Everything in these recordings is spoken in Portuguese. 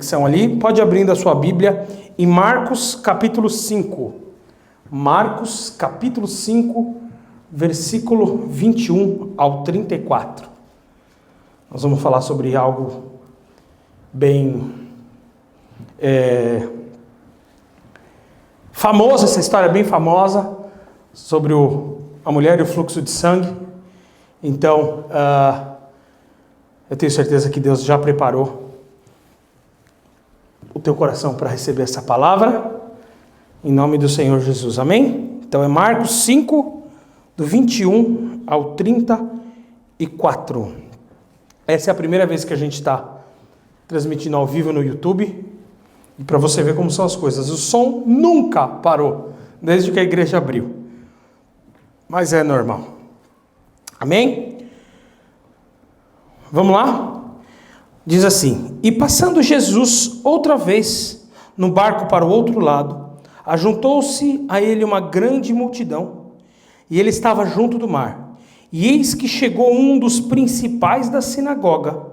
conexão ali. Pode abrindo a sua Bíblia em Marcos capítulo 5. Marcos capítulo 5, versículo 21 ao 34. Nós vamos falar sobre algo bem famoso, essa história é bem famosa, sobre a mulher e o fluxo de sangue. Então, eu tenho certeza que Deus já preparou o teu coração para receber essa palavra, em nome do Senhor Jesus, amém? Então é Marcos 5, do 21 ao 34. Essa é a primeira vez que a gente está transmitindo ao vivo no YouTube, e para você ver como são as coisas, o som nunca parou, desde que a igreja abriu, mas é normal, amém? Vamos lá? Diz assim: e passando Jesus outra vez no barco para o outro lado, ajuntou-se a ele uma grande multidão, e ele estava junto do mar. E eis que chegou um dos principais da sinagoga,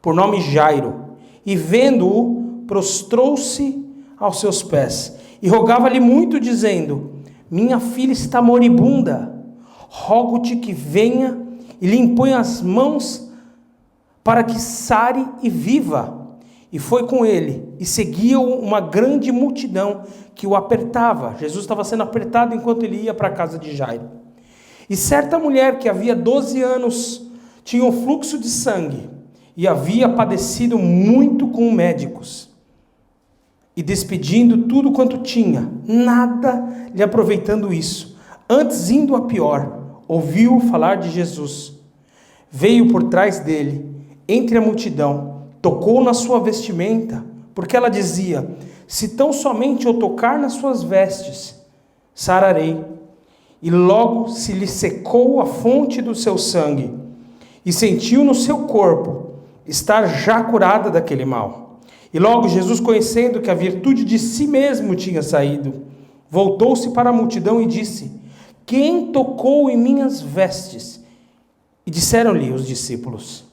por nome Jairo, e vendo-o, prostrou-se aos seus pés, e rogava-lhe muito, dizendo: minha filha está moribunda, rogo-te que venha e lhe imponha as mãos para que sare e viva. E foi com ele, e seguia-o uma grande multidão que o apertava. Jesus estava sendo apertado enquanto ele ia para a casa de Jairo. E certa mulher que havia 12 anos tinha um fluxo de sangue, e havia padecido muito com médicos, e despedindo tudo quanto tinha, nada lhe aproveitando isso, antes indo a pior, ouviu falar de Jesus. Veio por trás dele, entre a multidão, tocou na sua vestimenta, porque ela dizia: se tão somente eu tocar nas suas vestes, sararei. E logo se lhe secou a fonte do seu sangue, e sentiu no seu corpo estar já curada daquele mal. E logo Jesus, conhecendo que a virtude de si mesmo tinha saído, voltou-se para a multidão e disse: quem tocou em minhas vestes? E disseram-lhe os discípulos: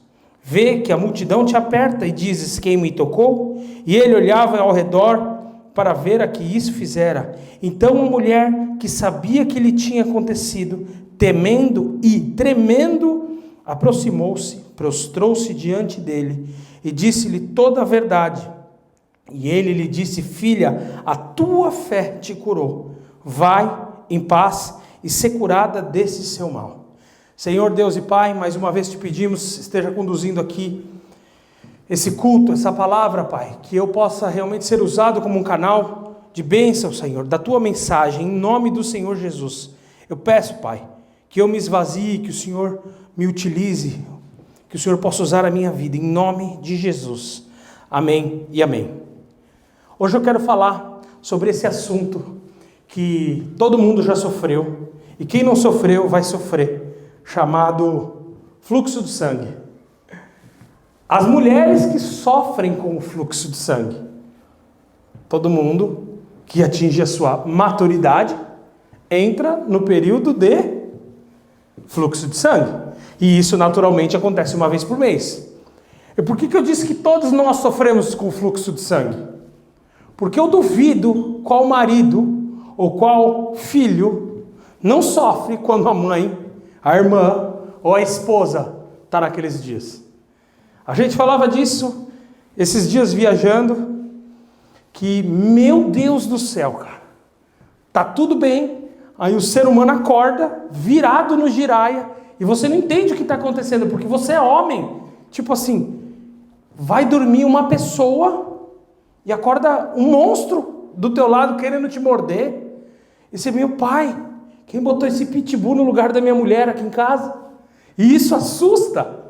vê que a multidão te aperta e dizes: quem me tocou? E ele olhava ao redor para ver a que isso fizera. Então a mulher, que sabia que lhe tinha acontecido, temendo e tremendo, aproximou-se, prostrou-se diante dele e disse-lhe toda a verdade. E ele lhe disse: filha, a tua fé te curou. Vai em paz e ser curada desse seu mal. Senhor Deus e Pai, mais uma vez te pedimos, esteja conduzindo aqui esse culto, essa palavra, Pai, que eu possa realmente ser usado como um canal de bênção, Senhor, da tua mensagem, em nome do Senhor Jesus. Eu peço, Pai, que eu me esvazie, que o Senhor me utilize, que o Senhor possa usar a minha vida, em nome de Jesus. Amém e amém. Hoje eu quero falar sobre esse assunto que todo mundo já sofreu, e quem não sofreu vai sofrer, chamado fluxo de sangue. As mulheres que sofrem com o fluxo de sangue. Todo mundo que atinge a sua maturidade entra no período de fluxo de sangue. E isso naturalmente acontece uma vez por mês. E por que eu disse que todos nós sofremos com o fluxo de sangue? Porque eu duvido qual marido ou qual filho não sofre quando a mãe, a irmã ou a esposa está naqueles dias. A gente falava disso esses dias viajando, que, meu Deus do céu, cara, tá tudo bem, aí o ser humano acorda, virado no giraia, e você não entende o que está acontecendo, porque você é homem. Tipo assim, vai dormir uma pessoa, e acorda um monstro do teu lado querendo te morder, e você, meu pai, quem botou esse pitbull no lugar da minha mulher aqui em casa? E isso assusta.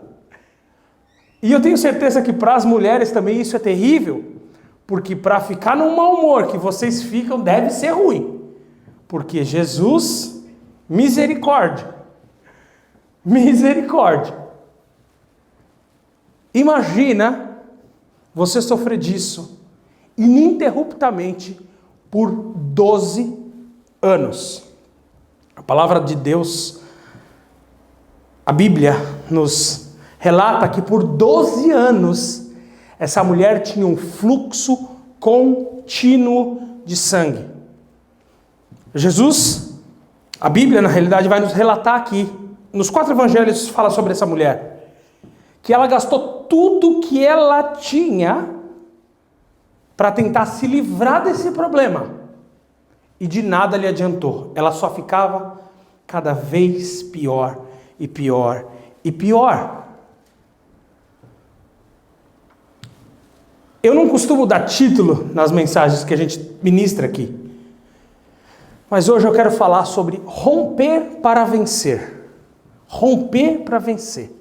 E eu tenho certeza que para as mulheres também isso é terrível, porque para ficar no mau humor que vocês ficam deve ser ruim, porque Jesus, misericórdia, imagina você sofrer disso ininterruptamente por 12 anos. A palavra de Deus, a Bíblia nos relata que por 12 anos Essa mulher tinha um fluxo contínuo de sangue. Jesus, a Bíblia na realidade vai nos relatar aqui, nos 4 evangelhos fala sobre essa mulher, que ela gastou tudo que ela tinha para tentar se livrar desse problema. E de nada lhe adiantou. Ela só ficava cada vez pior e pior e pior. Eu não costumo dar título nas mensagens que a gente ministra aqui. Mas hoje eu quero falar sobre romper para vencer. Romper para vencer.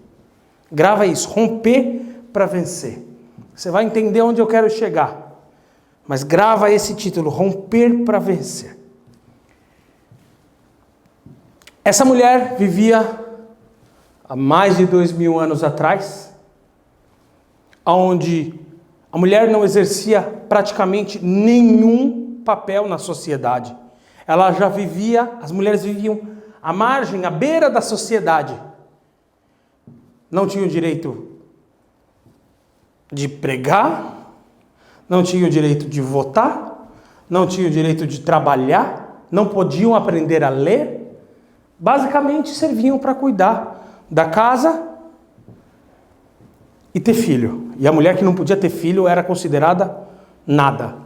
Grava isso, romper para vencer. Você vai entender onde eu quero chegar. Mas grava esse título, romper para vencer. Essa mulher vivia há mais de 2000 anos atrás, onde a mulher não exercia praticamente nenhum papel na sociedade. Ela já vivia, as mulheres viviam à margem, à beira da sociedade. Não tinham o direito de pregar, não tinham o direito de votar, não tinham o direito de trabalhar, não podiam aprender a ler. Basicamente serviam para cuidar da casa e ter filho. E a mulher que não podia ter filho era considerada nada.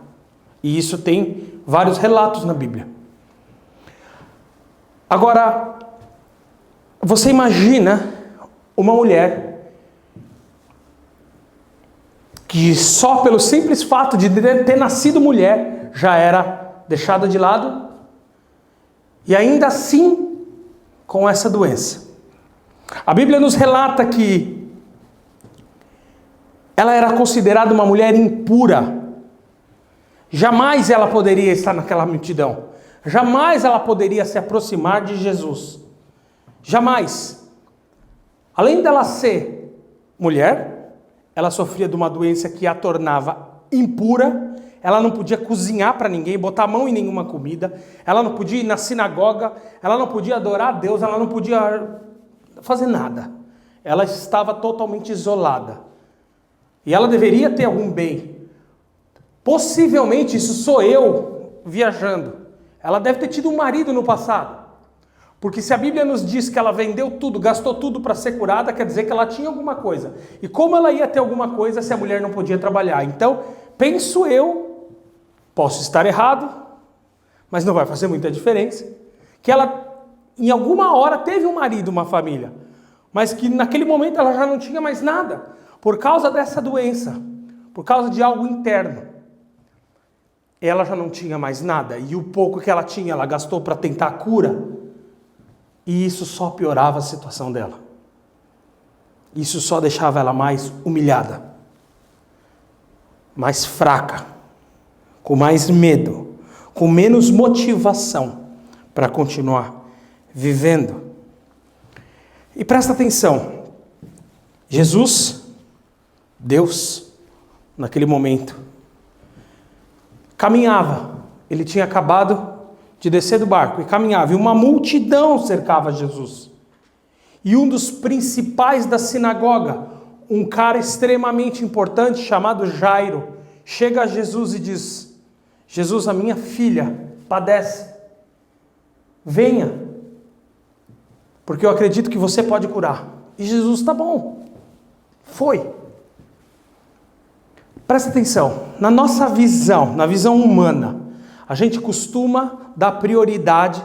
E isso tem vários relatos na Bíblia. Agora, você imagina uma mulher que só pelo simples fato de ter nascido mulher já era deixada de lado e ainda assim com essa doença. A Bíblia nos relata que ela era considerada uma mulher impura. Jamais ela poderia estar naquela multidão. Jamais ela poderia se aproximar de Jesus. Jamais. Além dela ser mulher, ela sofria de uma doença que a tornava impura. Ela não podia cozinhar para ninguém, botar a mão em nenhuma comida. Ela não podia ir na sinagoga. Ela não podia adorar a Deus. Ela não podia fazer nada. Ela estava totalmente isolada. E ela deveria ter algum bem. Possivelmente, isso sou eu viajando. Ela deve ter tido um marido no passado. Porque se a Bíblia nos diz que ela vendeu tudo, gastou tudo para ser curada, quer dizer que ela tinha alguma coisa. E como ela ia ter alguma coisa se a mulher não podia trabalhar? Então, penso eu, posso estar errado, mas não vai fazer muita diferença, que ela, em alguma hora, teve um marido, uma família, mas que naquele momento ela já não tinha mais nada, por causa dessa doença, por causa de algo interno. Ela já não tinha mais nada, e o pouco que ela tinha, ela gastou para tentar a cura, e isso só piorava a situação dela. Isso só deixava ela mais humilhada, mais fraca, com mais medo, com menos motivação para continuar vivendo. E presta atenção, Jesus, Deus, naquele momento, caminhava. Ele tinha acabado de descer do barco e caminhava, e uma multidão cercava Jesus. E um dos principais da sinagoga, um cara extremamente importante chamado Jairo, chega a Jesus e diz: Jesus, a minha filha padece, venha, porque eu acredito que você pode curar. E Jesus, tá bom, foi. Presta atenção, na nossa visão, na visão humana, a gente costuma dar prioridade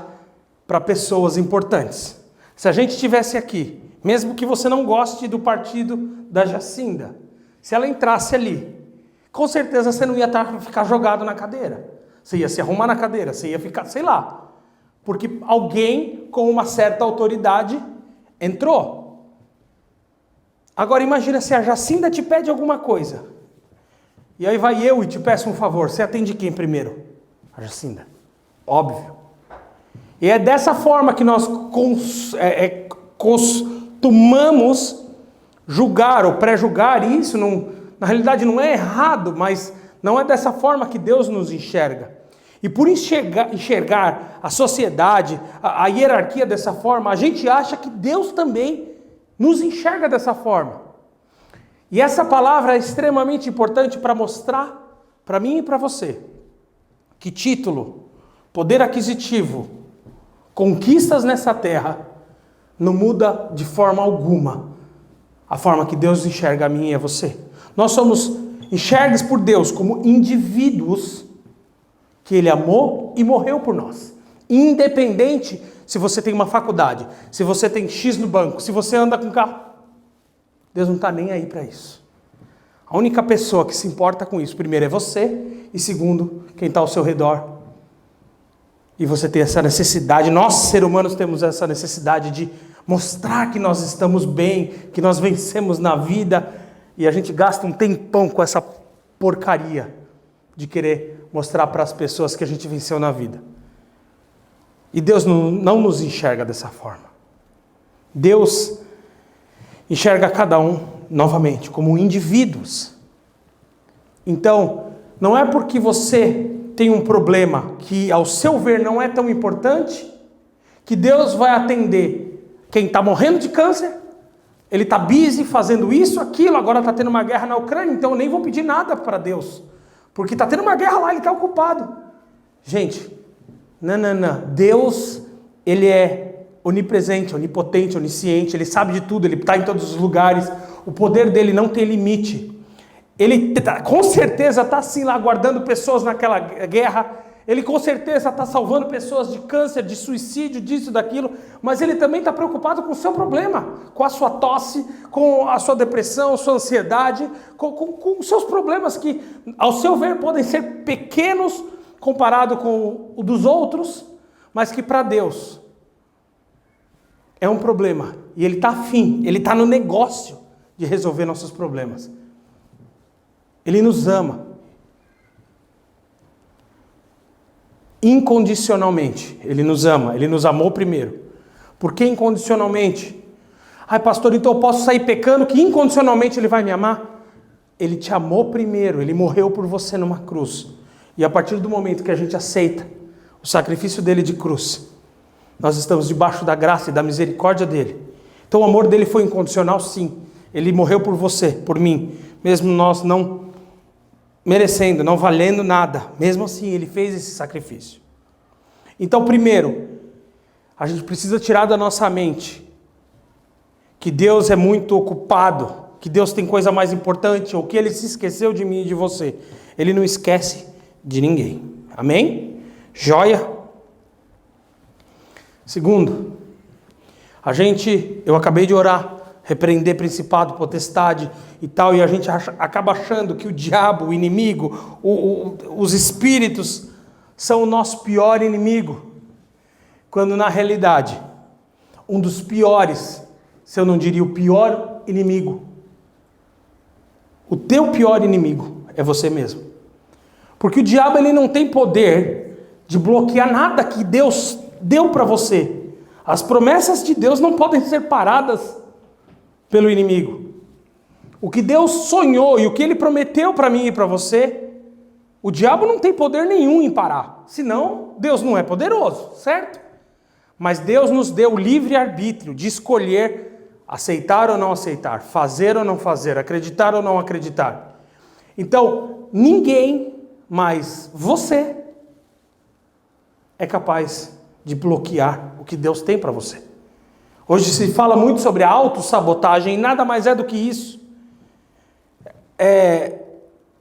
para pessoas importantes. Se a gente estivesse aqui, mesmo que você não goste do partido da Jacinda, se ela entrasse ali, com certeza você não ia ficar jogado na cadeira. Você ia se arrumar na cadeira, você ia ficar, sei lá, porque alguém com uma certa autoridade entrou. Agora imagina se a Jacinda te pede alguma coisa, e aí vai eu e te peço um favor, você atende quem primeiro? A Jacinda, óbvio. E é dessa forma que nós costumamos julgar ou pré-julgar isso. Na realidade não é errado, mas não é dessa forma que Deus nos enxerga. E por enxergar a sociedade, a hierarquia dessa forma, a gente acha que Deus também nos enxerga dessa forma. E essa palavra é extremamente importante para mostrar para mim e para você que título, poder aquisitivo, conquistas nessa terra não muda de forma alguma a forma que Deus enxerga a mim e a você. Nós somos enxergues por Deus como indivíduos que Ele amou e morreu por nós. Independente se você tem uma faculdade, se você tem X no banco, se você anda com carro. Deus não está nem aí para isso. A única pessoa que se importa com isso, primeiro, é você, e segundo, quem está ao seu redor. E você tem essa necessidade, nós seres humanos temos essa necessidade de mostrar que nós estamos bem, que nós vencemos na vida, e a gente gasta um tempão com essa porcaria de querer mostrar para as pessoas que a gente venceu na vida. E Deus não nos enxerga dessa forma. Deus enxerga cada um, novamente, como indivíduos. Então, não é porque você tem um problema que, ao seu ver, não é tão importante, que Deus vai atender quem está morrendo de câncer. Ele está busy fazendo isso, aquilo, agora está tendo uma guerra na Ucrânia, então eu nem vou pedir nada para Deus, porque está tendo uma guerra lá, ele está ocupado. Gente, não. Deus, Ele é onipresente, onipotente, onisciente, Ele sabe de tudo, Ele está em todos os lugares, o poder dele não tem limite. Ele com certeza está assim lá guardando pessoas naquela guerra, Ele com certeza está salvando pessoas de câncer, de suicídio, disso, daquilo, mas Ele também está preocupado com o seu problema, com a sua tosse, com a sua depressão, sua ansiedade, com os seus problemas que, ao seu ver, podem ser pequenos comparado com o dos outros, mas que para Deus é um problema. E Ele está afim, Ele está no negócio de resolver nossos problemas. Ele nos ama. Incondicionalmente, Ele nos ama, Ele nos amou primeiro. Por que incondicionalmente? Ai, pastor, então eu posso sair pecando que incondicionalmente Ele vai me amar? Ele te amou primeiro, Ele morreu por você numa cruz. E a partir do momento que a gente aceita o sacrifício dele de cruz, nós estamos debaixo da graça e da misericórdia dele. Então o amor dele foi incondicional, sim. Ele morreu por você, por mim, mesmo nós não merecendo, não valendo nada. Mesmo assim, ele fez esse sacrifício. Então, primeiro, a gente precisa tirar da nossa mente que Deus é muito ocupado, que Deus tem coisa mais importante, ou que Ele se esqueceu de mim e de você. Ele não esquece de ninguém. Amém? Joia? Segundo, eu acabei de orar, repreender principado, potestade e tal, e a gente acaba achando que o diabo, o inimigo, os espíritos são o nosso pior inimigo, quando na realidade, um dos piores, se eu não diria o pior inimigo, o teu pior inimigo é você mesmo. Porque o diabo ele não tem poder de bloquear nada que Deus deu para você. As promessas de Deus não podem ser paradas pelo inimigo. O que Deus sonhou e o que Ele prometeu para mim e para você, o diabo não tem poder nenhum em parar. Senão, Deus não é poderoso, certo? Mas Deus nos deu o livre-arbítrio de escolher aceitar ou não aceitar, fazer ou não fazer, acreditar ou não acreditar. Então, ninguém, mas você é capaz de bloquear o que Deus tem para você. Hoje se fala muito sobre a autossabotagem, e nada mais é do que isso.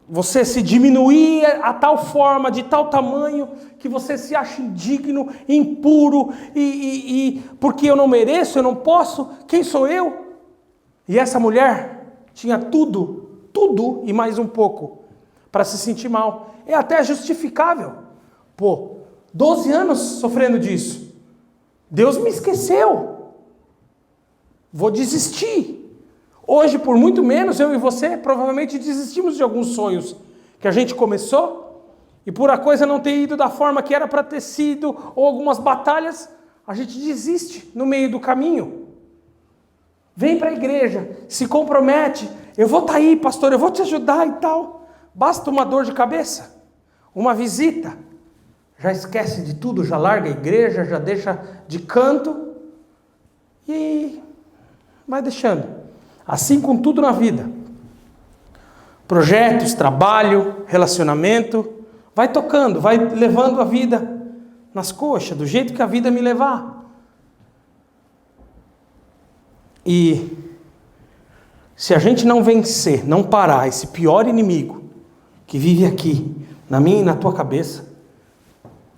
Você se diminuir a tal forma, de tal tamanho, que você se acha indigno, impuro, e porque eu não mereço, eu não posso, quem sou eu? E essa mulher tinha tudo e mais um pouco, para se sentir mal. É até justificável. 12 anos sofrendo disso. Deus me esqueceu. Vou desistir. Hoje, por muito menos, eu e você provavelmente desistimos de alguns sonhos que a gente começou, e por a coisa não ter ido da forma que era para ter sido, ou algumas batalhas, a gente desiste no meio do caminho. Vem para a igreja, se compromete, eu vou estar aí, pastor, eu vou te ajudar e tal. Basta uma dor de cabeça, uma visita, já esquece de tudo, já larga a igreja, já deixa de canto e vai deixando. Assim com tudo na vida. Projetos, trabalho, relacionamento. Vai tocando, vai levando a vida nas coxas, do jeito que a vida me levar. E se a gente não vencer, não parar esse pior inimigo que vive aqui, na minha e na tua cabeça,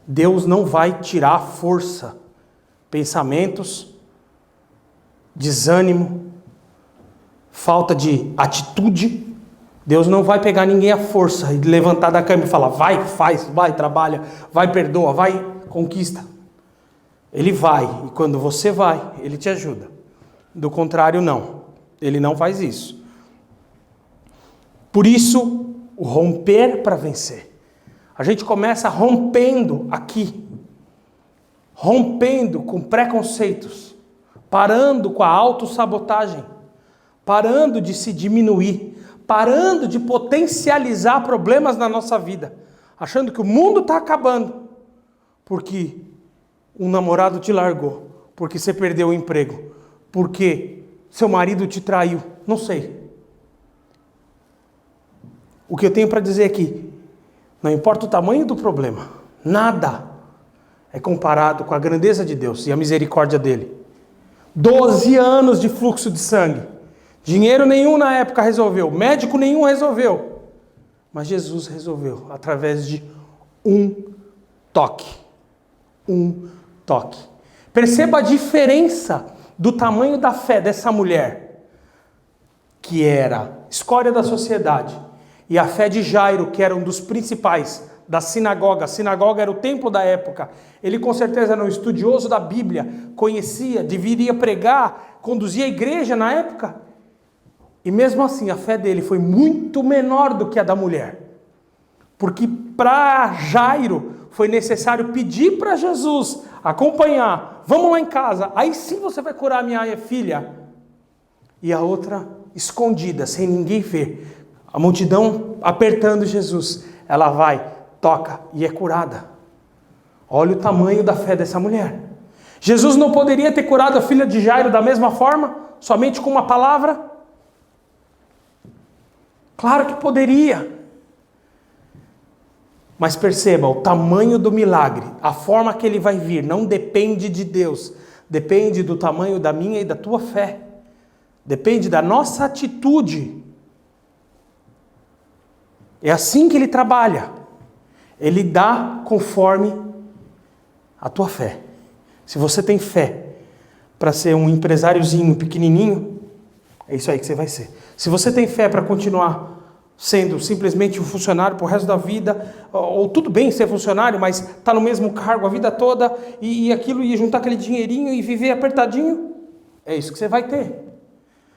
Deus não vai tirar força, pensamentos, desânimo, falta de atitude. Deus não vai pegar ninguém à força e levantar da cama e falar, vai, faz, vai, trabalha, vai, perdoa, vai, conquista. Ele vai, e quando você vai, Ele te ajuda. Do contrário, não. Ele não faz isso. Por isso, o romper para vencer. A gente começa rompendo aqui. Rompendo com preconceitos. Parando com a autossabotagem. Parando de se diminuir. Parando de potencializar problemas na nossa vida. Achando que o mundo está acabando. Porque um namorado te largou. Porque você perdeu o emprego. Porque seu marido te traiu. Não sei. O que eu tenho para dizer aqui, não importa o tamanho do problema, nada é comparado com a grandeza de Deus e a misericórdia dele. 12 anos de fluxo de sangue. Dinheiro nenhum na época resolveu. Médico nenhum resolveu. Mas Jesus resolveu através de um toque. Um toque. Perceba a diferença do tamanho da fé dessa mulher, que era escória da sociedade, e a fé de Jairo, que era um dos principais da sinagoga. A sinagoga era o templo da época. Ele com certeza era um estudioso da Bíblia, conhecia, deveria pregar, conduzia a igreja na época. E mesmo assim, a fé dele foi muito menor do que a da mulher. Porque para Jairo foi necessário pedir para Jesus acompanhar. Vamos lá em casa, aí sim você vai curar a minha filha. E a outra escondida, sem ninguém ver. A multidão apertando Jesus. Ela vai, toca e é curada. Olha o tamanho da fé dessa mulher. Jesus não poderia ter curado a filha de Jairo da mesma forma? Somente com uma palavra? Claro que poderia. Mas perceba, o tamanho do milagre, a forma que ele vai vir, não depende de Deus. Depende do tamanho da minha e da tua fé. Depende da nossa atitude. É assim que ele trabalha. Ele dá conforme a tua fé. Se você tem fé para ser um empresáriozinho pequenininho, é isso aí que você vai ser. Se você tem fé para continuar sendo simplesmente um funcionário pro resto da vida, ou tudo bem ser funcionário, mas tá no mesmo cargo a vida toda, e aquilo, e juntar aquele dinheirinho e viver apertadinho, é isso que você vai ter.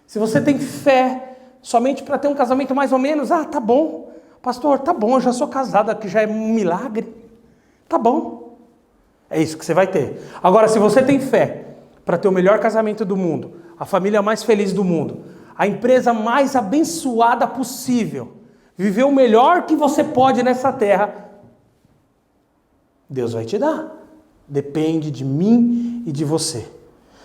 Se você tem fé somente para ter um casamento mais ou menos, tá bom, pastor, tá bom, eu já sou casada, que já é um milagre, tá bom, é isso que você vai ter. Agora, se você tem fé para ter o melhor casamento do mundo, a família mais feliz do mundo, a empresa mais abençoada possível, viver o melhor que você pode nessa terra, Deus vai te dar. Depende de mim e de você.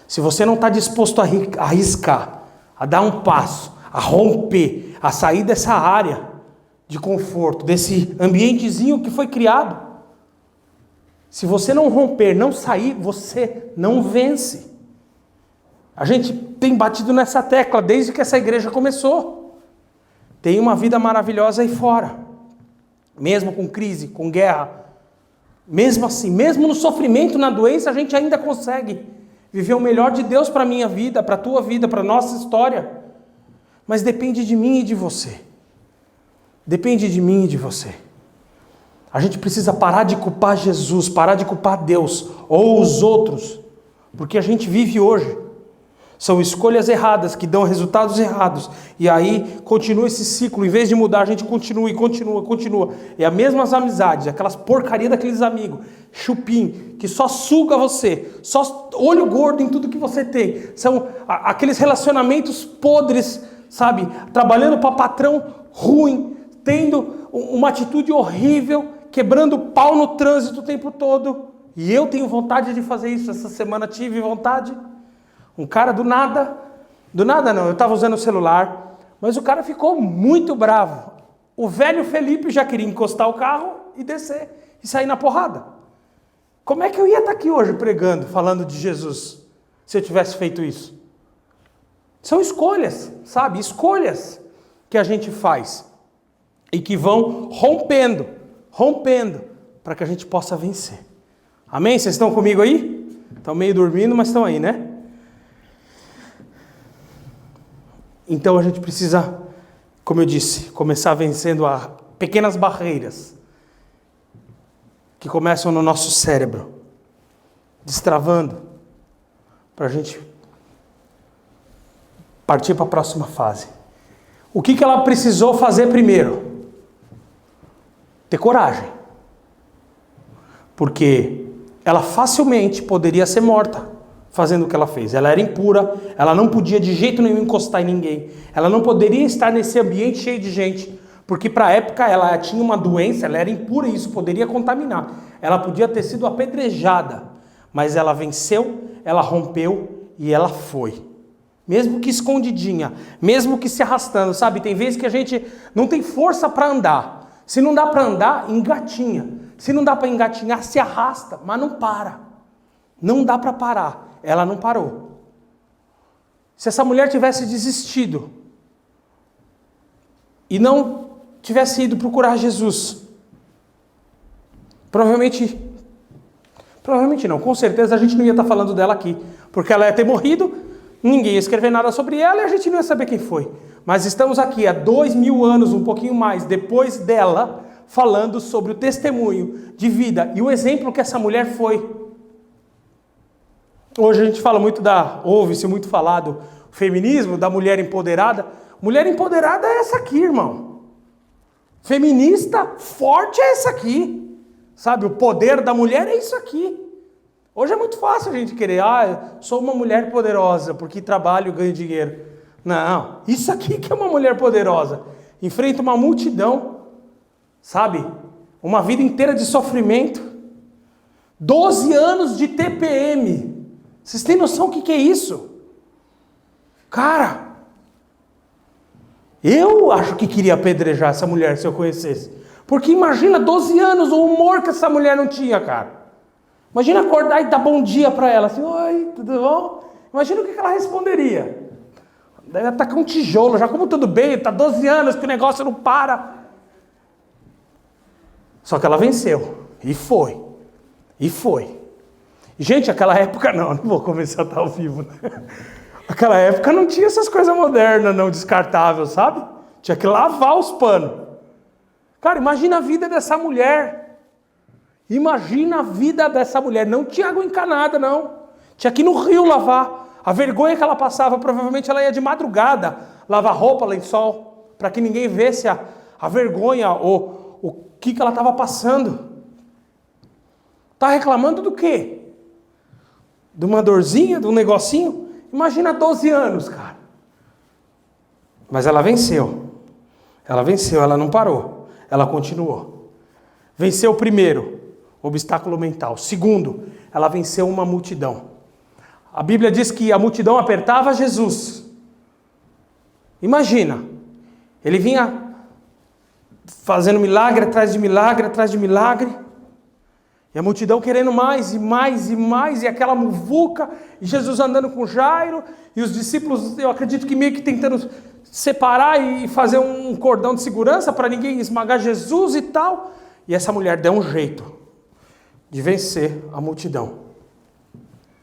Se você não está disposto a arriscar, a dar um passo, a romper, a sair dessa área de conforto, desse ambientezinho que foi criado, se você não romper, não sair, você não vence. A gente tem batido nessa tecla desde que essa igreja começou. Tem uma vida maravilhosa aí fora. Mesmo com crise, com guerra. Mesmo assim, mesmo no sofrimento, na doença, a gente ainda consegue viver o melhor de Deus para a minha vida, para a tua vida, para a nossa história. Mas depende de mim e de você. Depende de mim e de você. A gente precisa parar de culpar Jesus, parar de culpar Deus ou os outros. Porque a gente vive hoje. São escolhas erradas que dão resultados errados. E aí continua esse ciclo. Em vez de mudar, a gente continua e continua, continua. É as mesmas amizades, aquelas porcarias daqueles amigos. Chupim, que só suga você. Só olho gordo em tudo que você tem. São aqueles relacionamentos podres, sabe? Trabalhando para patrão ruim. Tendo uma atitude horrível. Quebrando pau no trânsito o tempo todo. E eu tenho vontade de fazer isso. Essa semana tive vontade. Um cara do nada não, eu estava usando o celular, mas o cara ficou muito bravo. o velho Felipe já queria encostar o carro e descer e sair na porrada. Como é que eu ia estar aqui hoje pregando, falando de Jesus, se eu tivesse feito isso? São escolhas, sabe? Escolhas que a gente faz e que vão rompendo, para que a gente possa vencer. Amém? Vocês estão comigo aí? Estão meio dormindo, mas estão aí, né? Então a gente precisa, como eu disse, começar vencendo as pequenas barreiras que começam no nosso cérebro, destravando, para a gente partir para a próxima fase. O que ela precisou fazer primeiro? Ter coragem. Porque ela facilmente poderia ser morta fazendo o que ela fez. Ela era impura, ela não podia de jeito nenhum encostar em ninguém. Ela não poderia estar nesse ambiente cheio de gente, porque para a época ela tinha uma doença, ela era impura e isso poderia contaminar. Ela podia ter sido apedrejada, mas ela venceu, ela rompeu e ela foi. Mesmo que escondidinha, mesmo que se arrastando, sabe? Tem vezes que a gente não tem força para andar. Se não dá para andar, engatinha. Se não dá para engatinhar, se arrasta, mas não para. Não dá para parar. Ela não parou. Se essa mulher tivesse desistido e não tivesse ido procurar Jesus, provavelmente não, com certeza a gente não ia estar falando dela aqui, porque ela ia ter morrido, ninguém ia escrever nada sobre ela e a gente não ia saber quem foi. Mas estamos aqui há 2000 anos, um pouquinho mais, depois dela, falando sobre o testemunho de vida e o exemplo que essa mulher foi. Hoje a gente fala muito ouve-se muito falar do feminismo, da mulher empoderada. Mulher empoderada é essa aqui, irmão. Feminista forte é essa aqui. Sabe, o poder da mulher é isso aqui. Hoje é muito fácil a gente querer, sou uma mulher poderosa porque trabalho e ganho dinheiro. Não, isso aqui que é uma mulher poderosa. Enfrenta uma multidão, sabe? Uma vida inteira de sofrimento. 12 anos de TPM. Vocês têm noção do que é isso? Cara, eu acho que queria apedrejar essa mulher se eu conhecesse. Porque imagina 12 anos, o humor que essa mulher não tinha, cara. Imagina acordar e dar bom dia para ela, assim, oi, tudo bom? Imagina o que ela responderia. Deve atacar um tijolo, já como tudo bem, tá 12 anos que o negócio não para. Só que ela venceu, e foi. Gente, aquela época não vou começar a estar ao vivo, né? Aquela época não tinha essas coisas modernas, não, descartáveis, sabe? Tinha que lavar os panos. Cara, imagina a vida dessa mulher. Imagina a vida dessa mulher. Não tinha água encanada, não. Tinha que ir no rio lavar. A vergonha que ela passava, provavelmente ela ia de madrugada lavar roupa, lençol, para que ninguém visse a vergonha ou o que ela estava passando. Tá reclamando do quê? De uma dorzinha, de um negocinho? Imagina 12 anos, cara. Mas ela venceu. Ela não parou. Ela continuou. Venceu o primeiro, obstáculo mental. Segundo, ela venceu uma multidão. A Bíblia diz que a multidão apertava Jesus. Imagina, ele vinha fazendo milagre atrás de milagre, atrás de milagre. E a multidão querendo mais e mais e mais, e aquela muvuca, e Jesus andando com Jairo, e os discípulos, eu acredito que meio que tentando separar e fazer um cordão de segurança para ninguém esmagar Jesus e tal. E essa mulher deu um jeito de vencer a multidão.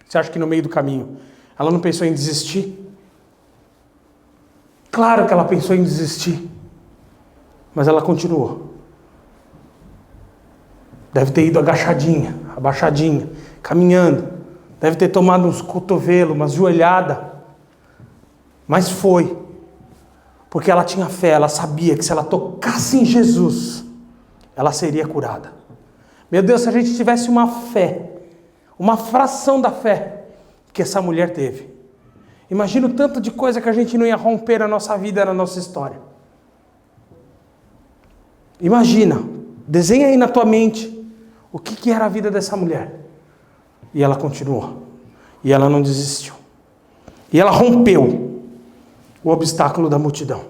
Você acha que no meio do caminho ela não pensou em desistir? Claro que ela pensou em desistir, mas ela continuou. Deve ter ido abaixadinha, caminhando. Deve ter tomado uns cotovelos, umas joelhadas. Mas foi. Porque ela tinha fé, ela sabia que se ela tocasse em Jesus, ela seria curada. Meu Deus, se a gente tivesse uma fé, uma fração da fé que essa mulher teve. Imagina o tanto de coisa que a gente não ia romper na nossa vida, na nossa história. Imagina, desenha aí na tua mente o que era a vida dessa mulher. E ela continuou. E ela não desistiu. E ela rompeu o obstáculo da multidão.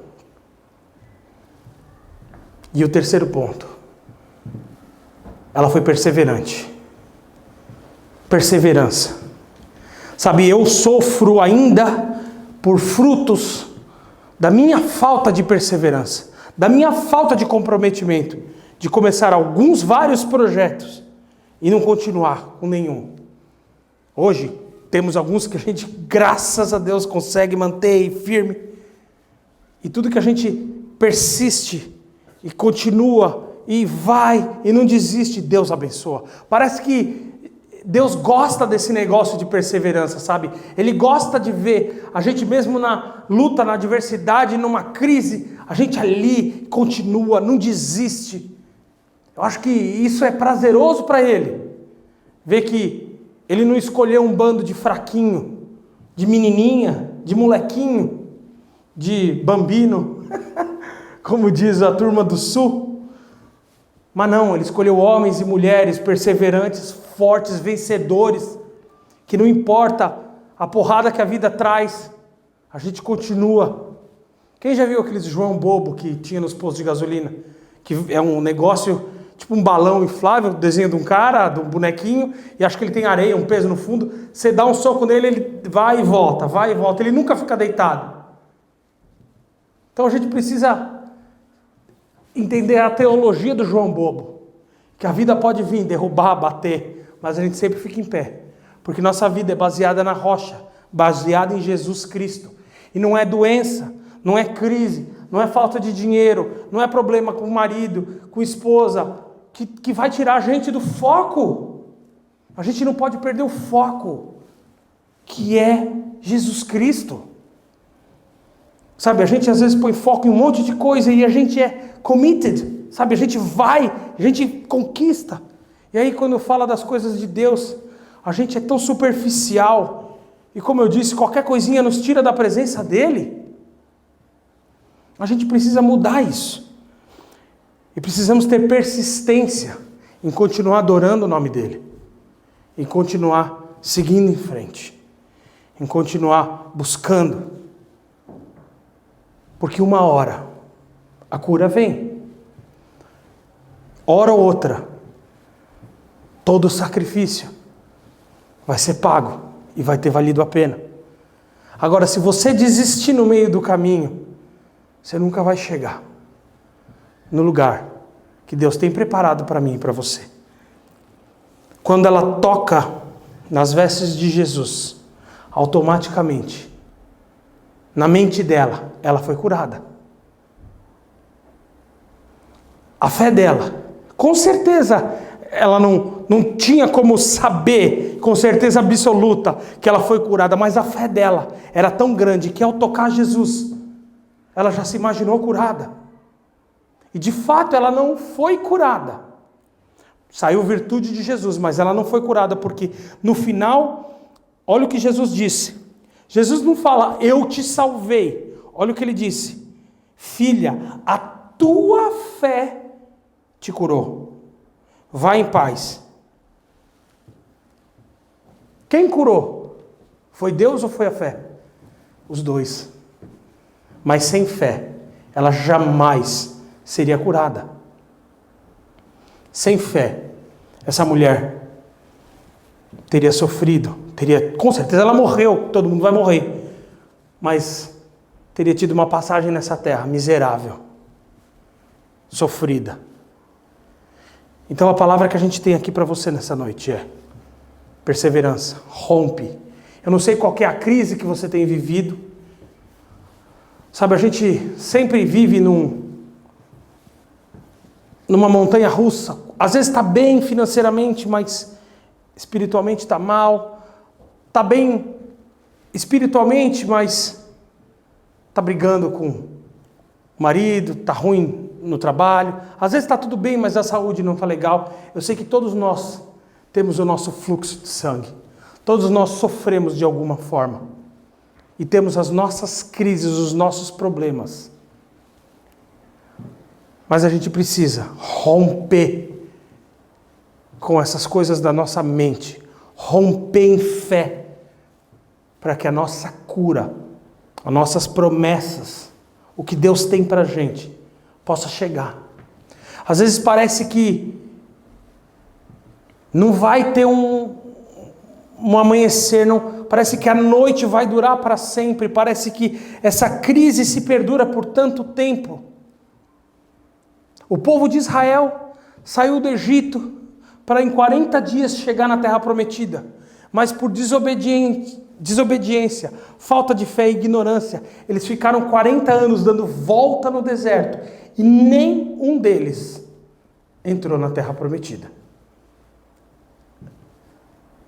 E o terceiro ponto, ela foi perseverante. Perseverança. Sabe, eu sofro ainda por frutos da minha falta de perseverança, da minha falta de comprometimento, de começar vários projetos e não continuar com nenhum. Hoje, temos alguns que a gente, graças a Deus, consegue manter firme. E tudo que a gente persiste e continua e vai e não desiste, Deus abençoa. Parece que Deus gosta desse negócio de perseverança, sabe? Ele gosta de ver a gente mesmo na luta, na adversidade, numa crise, a gente ali continua, não desiste. Eu acho que isso é prazeroso para Ele. Ver que Ele não escolheu um bando de fraquinho, de menininha, de molequinho, de bambino, como diz a turma do sul. Mas não, Ele escolheu homens e mulheres perseverantes, fortes, vencedores, que não importa a porrada que a vida traz, a gente continua. Quem já viu aqueles João bobo que tinha nos postos de gasolina? Que é um negócio, tipo um balão inflável, desenho de um cara, de um bonequinho, e acho que ele tem areia, um peso no fundo, você dá um soco nele, ele vai e volta, ele nunca fica deitado. Então a gente precisa entender a teologia do João bobo, que a vida pode vir, derrubar, bater, mas a gente sempre fica em pé, porque nossa vida é baseada na rocha, baseada em Jesus Cristo, e não é doença, não é crise, não é falta de dinheiro, não é problema com o marido, com a esposa, que vai tirar a gente do foco. A gente não pode perder o foco, que é Jesus Cristo. Sabe, a gente às vezes põe foco em um monte de coisa e a gente é committed, sabe, a gente vai, a gente conquista. E aí quando fala das coisas de Deus, a gente é tão superficial. E como eu disse, qualquer coisinha nos tira da presença dEle. A gente precisa mudar isso. E precisamos ter persistência em continuar adorando o nome dEle. Em continuar seguindo em frente. Em continuar buscando. Porque uma hora a cura vem. Hora ou outra, todo sacrifício vai ser pago e vai ter valido a pena. Agora, se você desistir no meio do caminho, você nunca vai chegar no lugar que Deus tem preparado para mim e para você. Quando ela toca nas vestes de Jesus, automaticamente, na mente dela, ela foi curada. A fé dela, com certeza, ela não tinha como saber, com certeza absoluta, que ela foi curada, mas a fé dela era tão grande que ao tocar Jesus, ela já se imaginou curada. E de fato ela não foi curada. Saiu virtude de Jesus, mas ela não foi curada, porque no final, olha o que Jesus disse. Jesus não fala, eu te salvei. Olha o que ele disse. Filha, a tua fé te curou. Vai em paz. Quem curou? Foi Deus ou foi a fé? Os dois. Mas sem fé, ela jamais seria curada. Sem fé, essa mulher teria sofrido, com certeza ela morreu, todo mundo vai morrer, mas teria tido uma passagem nessa terra miserável, sofrida. Então a palavra que a gente tem aqui para você nessa noite é perseverança, rompe. Eu não sei qual é a crise que você tem vivido. Sabe, a gente sempre vive numa montanha russa. Às vezes está bem financeiramente, mas espiritualmente está mal. Está bem espiritualmente, mas está brigando com o marido, está ruim no trabalho. Às vezes está tudo bem, mas a saúde não está legal. Eu sei que todos nós temos o nosso fluxo de sangue. Todos nós sofremos de alguma forma. E temos as nossas crises, os nossos problemas. Mas a gente precisa romper com essas coisas da nossa mente. Romper em fé. Para que a nossa cura, as nossas promessas, o que Deus tem para a gente, possa chegar. Às vezes parece que não vai ter um amanhecer, não, parece que a noite vai durar para sempre, parece que essa crise se perdura por tanto tempo. O povo de Israel saiu do Egito para em 40 dias chegar na terra prometida, mas por desobediência, falta de fé e ignorância, eles ficaram 40 anos dando volta no deserto e nem um deles entrou na terra prometida.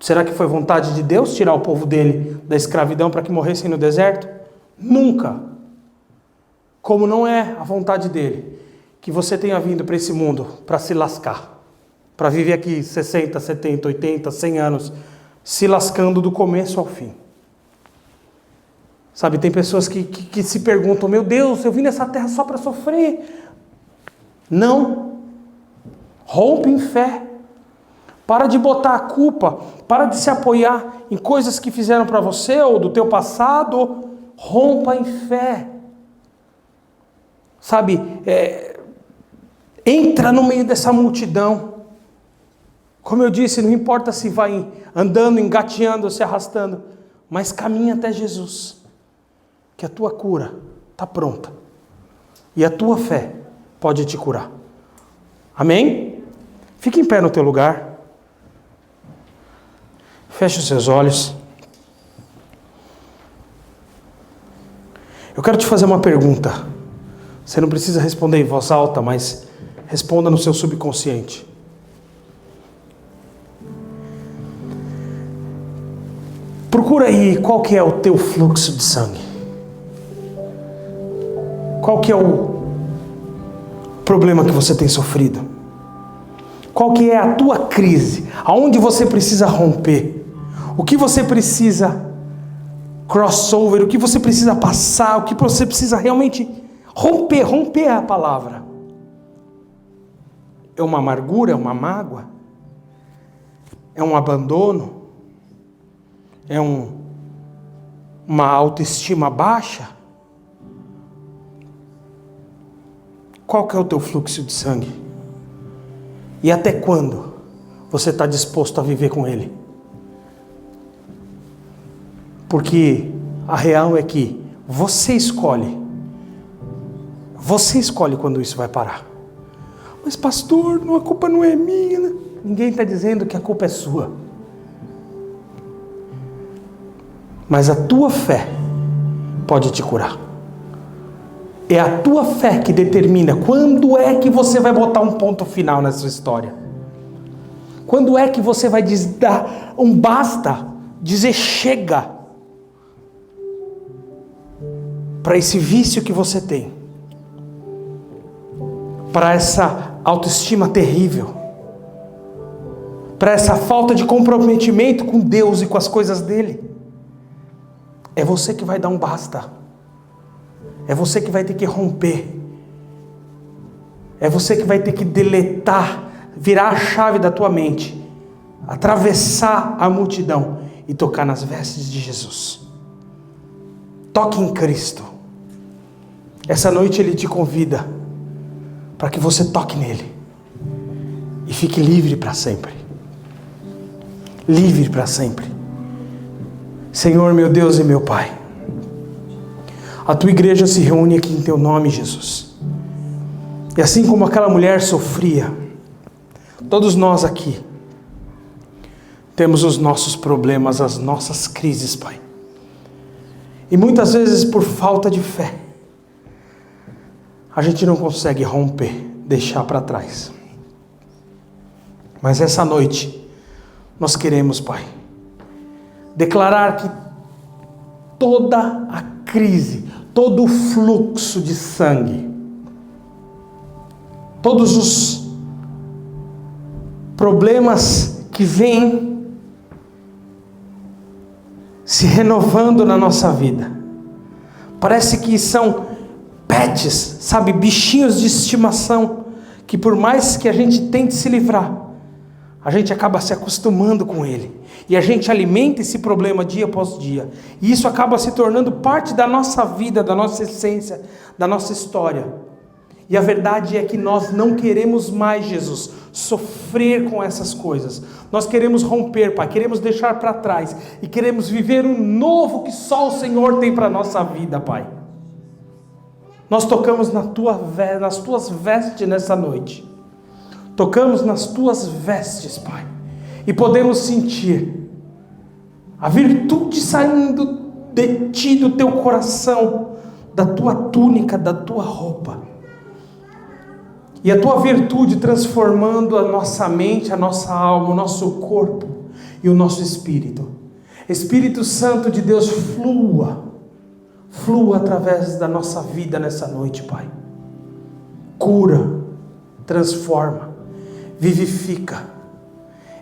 Será que foi vontade de Deus tirar o povo dele da escravidão para que morressem no deserto? Nunca. Como não é a vontade dele que você tenha vindo para esse mundo para se lascar, para viver aqui 60, 70, 80, 100 anos, se lascando do começo ao fim. Sabe, tem pessoas que se perguntam, meu Deus, eu vim nessa terra só para sofrer. Não. Rompe em fé. Para de botar a culpa, para de se apoiar em coisas que fizeram para você ou do teu passado. Rompa em fé. Sabe, entra no meio dessa multidão. Como eu disse, não importa se vai andando, engateando, se arrastando, mas caminha até Jesus, que a tua cura está pronta e a tua fé pode te curar. Amém? Fique em pé no teu lugar. Feche os seus olhos. Eu quero te fazer uma pergunta. Você não precisa responder em voz alta, mas responda no seu subconsciente. Procura aí qual que é o teu fluxo de sangue. Qual que é o problema que você tem sofrido? Qual que é a tua crise? Aonde você precisa romper? O que você precisa crossover? O que você precisa passar? O que você precisa realmente romper? Romper é a palavra. É uma amargura? É uma mágoa? É um abandono? É uma autoestima baixa? Qual que é o teu fluxo de sangue? E até quando você está disposto a viver com ele? Porque a real é que você escolhe quando isso vai parar. Mas pastor, a culpa não é minha, né? Ninguém está dizendo que a culpa é sua. Mas a tua fé pode te curar. É a tua fé que determina quando é que você vai botar um ponto final nessa história. Quando é que você vai dar um basta, dizer chega para esse vício que você tem, para essa autoestima terrível, para essa falta de comprometimento com Deus e com as coisas dele. É você que vai dar um basta. É você que vai ter que romper. É você que vai ter que deletar, virar a chave da tua mente, atravessar a multidão e tocar nas vestes de Jesus. Toque em Cristo. Essa noite Ele te convida para que você toque nele e fique livre para sempre. Livre para sempre. Senhor, meu Deus e meu Pai, a tua igreja se reúne aqui em teu nome, Jesus. E assim como aquela mulher sofria, todos nós aqui temos os nossos problemas, as nossas crises, Pai. E muitas vezes por falta de fé, a gente não consegue romper, deixar para trás. Mas essa noite, nós queremos, Pai, declarar que toda a crise, todo o fluxo de sangue, todos os problemas que vêm se renovando na nossa vida, parece que são pets, sabe, bichinhos de estimação, que por mais que a gente tente se livrar, a gente acaba se acostumando com ele, e a gente alimenta esse problema dia após dia, e isso acaba se tornando parte da nossa vida, da nossa essência, da nossa história, E a verdade é que nós não queremos mais, Jesus, sofrer com essas coisas. Nós queremos romper, Pai, queremos deixar para trás e queremos viver um novo que só o Senhor tem para a nossa vida, Pai. Nós tocamos nas tuas vestes nessa noite. Tocamos nas tuas vestes, Pai, e podemos sentir a virtude saindo de ti, do teu coração, da tua túnica, da tua roupa. E a tua virtude transformando a nossa mente, a nossa alma, o nosso corpo e o nosso espírito. Espírito Santo de Deus, flua através da nossa vida nessa noite, Pai. Cura, transforma, vivifica.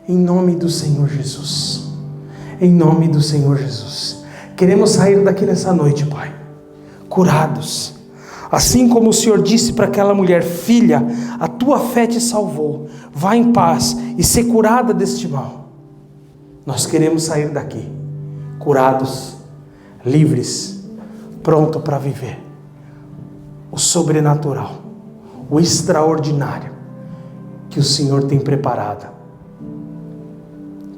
Em nome do Senhor Jesus. Em nome do Senhor Jesus. Queremos sair daqui nessa noite, Pai, curados. Assim como o Senhor disse para aquela mulher: filha, a tua fé te salvou, vá em paz e ser curada deste mal. Nós queremos sair daqui, curados, livres, pronto para viver o sobrenatural, o extraordinário que o Senhor tem preparado.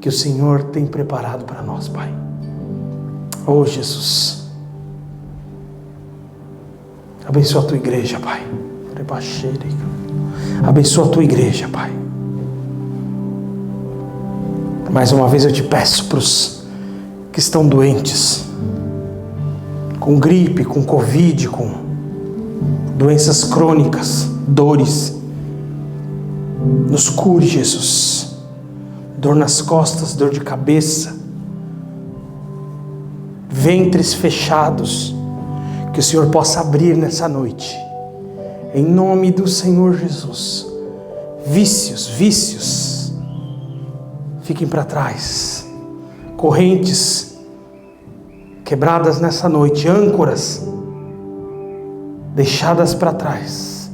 Que o Senhor tem preparado para nós, Pai. Oh, Jesus. Abençoa a tua igreja, Pai. Abençoa a tua igreja, Pai. Mais uma vez eu te peço para os que estão doentes, com gripe, com Covid, com doenças crônicas, dores, nos cure, Jesus. Dor nas costas, dor de cabeça, ventres fechados, que o Senhor possa abrir nessa noite, em nome do Senhor Jesus. Vícios, fiquem para trás, correntes quebradas nessa noite, âncoras deixadas para trás.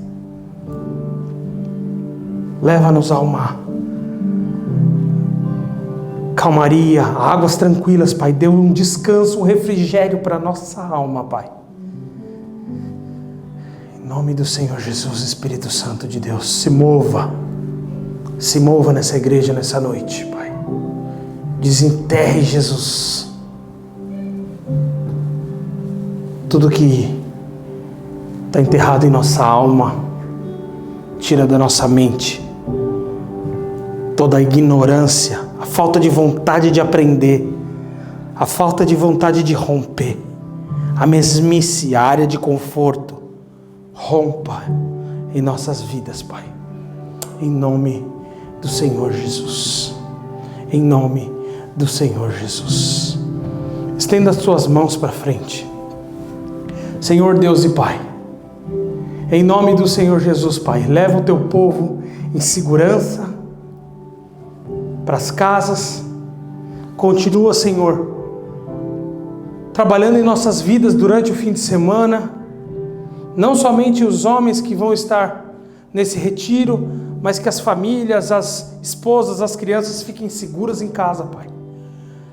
Leva-nos ao mar. Calmaria, águas tranquilas, Pai. Dê um descanso, um refrigério para a nossa alma, Pai. Em nome do Senhor Jesus, Espírito Santo de Deus, se mova nessa igreja nessa noite, Pai. Desenterre, Jesus, tudo que está enterrado em nossa alma. Tira da nossa mente toda a ignorância, a falta de vontade de aprender, a falta de vontade de romper, a mesmice, a área de conforto. Rompa em nossas vidas, Pai, em nome do Senhor Jesus. Em nome do Senhor Jesus. Estenda as tuas mãos para frente. Senhor Deus e Pai, em nome do Senhor Jesus, Pai, leva o teu povo em segurança para as casas. Continua, Senhor, trabalhando em nossas vidas durante o fim de semana. Não somente os homens que vão estar nesse retiro, mas que as famílias, as esposas, as crianças fiquem seguras em casa, Pai.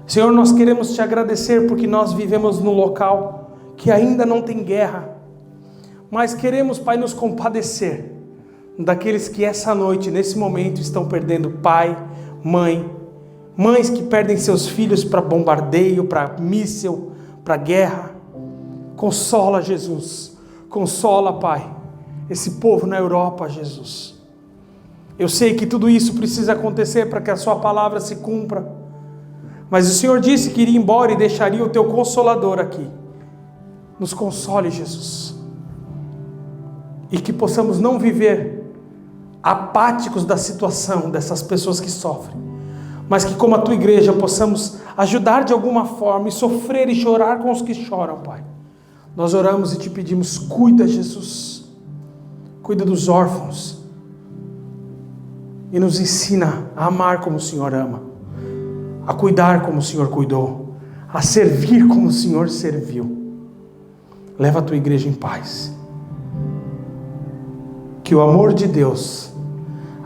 Senhor, nós queremos te agradecer porque nós vivemos num local que ainda não tem guerra, mas queremos, Pai, nos compadecer daqueles que essa noite, nesse momento, estão perdendo pai, mães que perdem seus filhos para bombardeio, para míssil, para guerra. Consola, Jesus, consola, Pai, esse povo na Europa, Jesus. Eu sei que tudo isso precisa acontecer para que a sua palavra se cumpra, mas o Senhor disse que iria embora e deixaria o teu Consolador aqui. Nos console, Jesus, e que possamos não viver apáticos da situação dessas pessoas que sofrem, mas que como a tua igreja possamos ajudar de alguma forma e sofrer e chorar com os que choram, Pai. Nós oramos e te pedimos, cuida, Jesus, cuida dos órfãos e nos ensina a amar como o Senhor ama, a cuidar como o Senhor cuidou, a servir como o Senhor serviu. Leva a tua igreja em paz. Que o amor de Deus,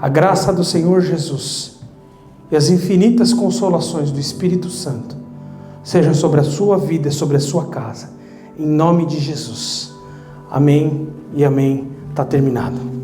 a graça do Senhor Jesus e as infinitas consolações do Espírito Santo sejam sobre a sua vida e sobre a sua casa. Em nome de Jesus. Amém e amém. está terminado.